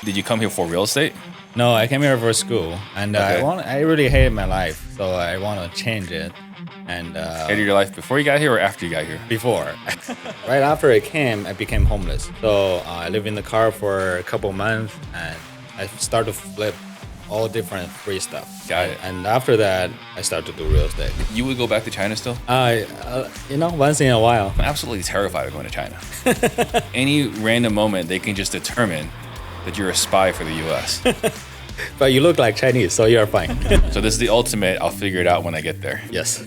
Did you come here for real estate? No, I came here for school, and Okay. I really hated my life, so I want to change it. And Hated your life before you got here or after you got here? before, right after I came, I became homeless. So I lived in the car for a couple months, and I started to flip all different free stuff. Got it. And after that, I started to do real estate. You would go back to China still? Once in a while. I'm absolutely terrified of going to China. Any random moment, they can just determine that you're a spy for the U.S. But you look like Chinese, so you're fine. So this is the ultimate, I'll figure it out when I get there. Yes.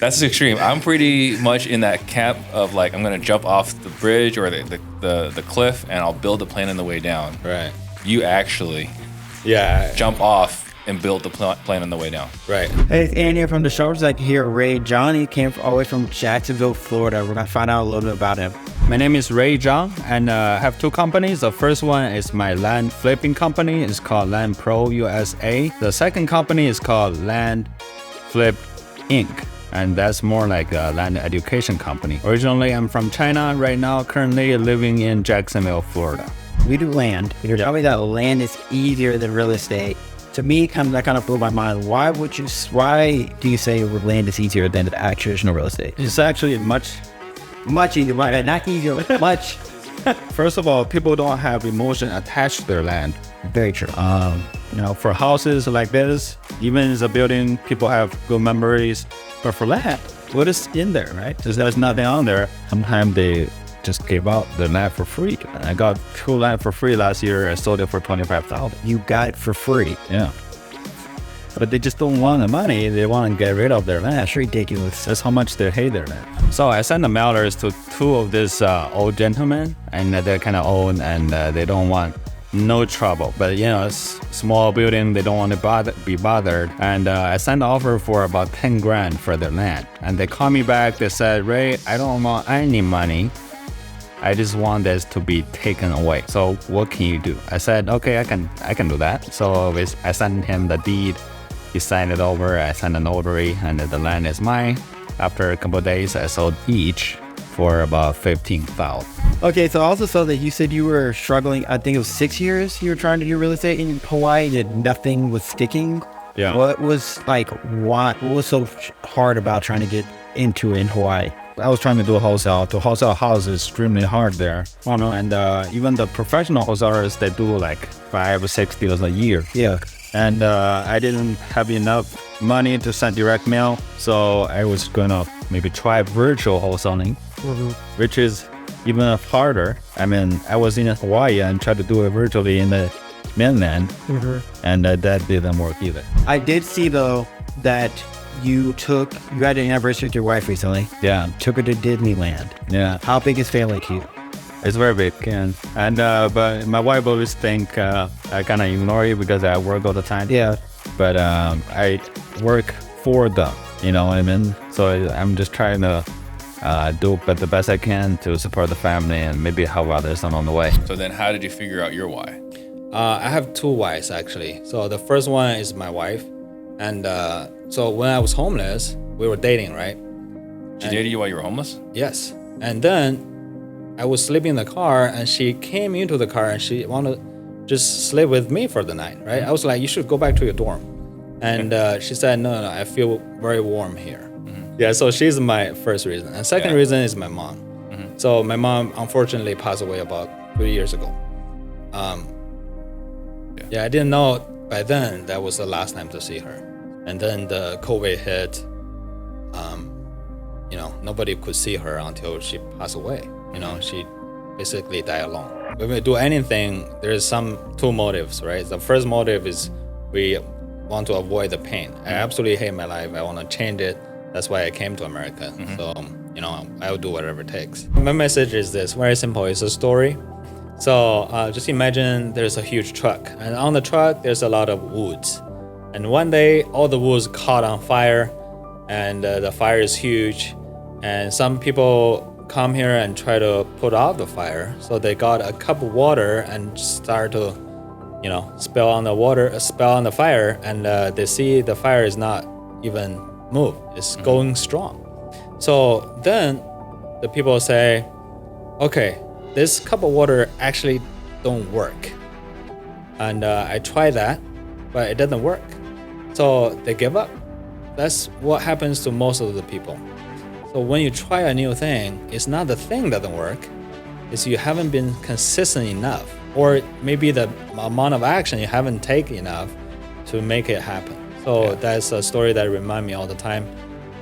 That's extreme. I'm pretty much in that camp of like, I'm going to jump off the bridge or the cliff and I'll build a plane on the way down. Right. You actually jump off and build the plane on the way down. Right. Hey, it's Andy from the Disruptors. Like here, Ray John. He came all the way from Jacksonville, Florida. We're going to find out a little bit about him. My name is Zhang, and I have two companies. The first one is my land flipping company. It's called LandPro USA. The second company is called LandFlip INC, and that's more like a land education company. Originally, I'm from China. Right now, currently living in Jacksonville, Florida. We do land. You tell me that land is easier than real estate. To me, that kind of blew my mind. Why do you say land is easier than the traditional real estate? It's actually much easier, right? Not easier, but much. First of all, people don't have emotion attached to their land. Very true. For houses like this, even as a building, people have good memories. But for land, what is in there, right? There's nothing on there. Sometimes they just gave out the land for free. I got 2 land for free last year. I sold it for $25,000. You got it for free. Yeah. But they just don't want the money. They want to get rid of their land. That's ridiculous. That's how much they hate their land. So I sent the mailers to 2 of these old gentlemen, and they're kind of old, and they don't want no trouble. But it's small building, they don't want to be bothered. And I sent an offer for about 10 grand for their land. And they called me back. They said, Ray, I don't want any money. I just want this to be taken away. So what can you do? I said, okay, I can do that. So I sent him the deed. He signed it over. I sent a notary, and the land is mine. After a couple of days, I sold each for about $15,000. Okay, so I also saw that you said you were struggling. I think it was 6 years you were trying to do real estate in Hawaii, and nothing was sticking. Yeah. What was so hard about trying to get into it in Hawaii? I was trying to do a wholesale. To wholesale houses is extremely hard there. And even the professional wholesalers, they do like 5 or 6 deals a year. Yeah. And I didn't have enough money to send direct mail, so I was gonna maybe try virtual wholesaling, which is even harder. I mean, I was in Hawaii and tried to do it virtually in the mainland, and that didn't work either. I did see though that you had an anniversary with your wife recently. Yeah. Took her to Disneyland. Yeah. How big is family to you? It's very big, and but my wife always think I kind of ignore it because I work all the time. Yeah. But I work for them, you know what I mean? So I'm just trying to do the best I can to support the family and maybe help others along the way. So then how did you figure out your why? I have 2 wives actually. So the first one is my wife, and so when I was homeless, we were dating, right? She dated you while you were homeless? Yes. And then I was sleeping in the car, and she came into the car and she wanted to just sleep with me for the night, right? I was like, you should go back to your dorm. And she said, no, I feel very warm here. Yeah, so she's my first reason. And second reason is my mom. So my mom unfortunately passed away about 3 years ago. I didn't know by then that was the last time to see her. And then the COVID hit. Nobody could see her until she passed away. She basically died alone. When we do anything, there's 2 motives, right? The first motive is we want to avoid the pain. I absolutely hate my life. I want to change it. That's why I came to America. So, I'll do whatever it takes. My message is this, very simple. It's a story. So just imagine there's a huge truck, and on the truck, there's a lot of woods. And one day, all the woods caught on fire, and the fire is huge. And some people come here and try to put out the fire. So they got a cup of water and start to, spill on the fire, and they see the fire is not even moved. It's going strong. So then the people say, okay, this cup of water actually don't work. And I tried that, but it doesn't work. So they give up. That's what happens to most of the people. So when you try a new thing, it's not the thing that doesn't work, it's you haven't been consistent enough, or maybe the amount of action you haven't taken enough to make it happen. So that's a story that reminds me all the time.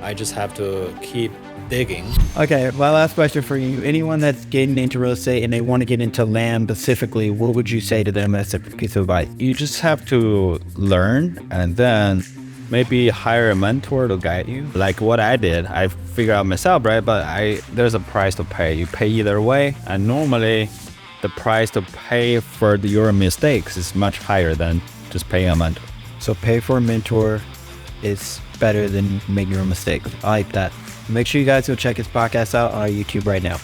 I just have to keep digging. Okay, my last question for you. Anyone that's getting into real estate and they want to get into land specifically, what would you say to them as a piece of advice? You just have to learn and then maybe hire a mentor to guide you. Like what I did, I figured out myself, right? But there's a price to pay. You pay either way. And normally the price to pay for your mistakes is much higher than just paying a mentor. So pay for a mentor is better than making your mistake. I like that. Make sure you guys go check his podcast out on YouTube right now.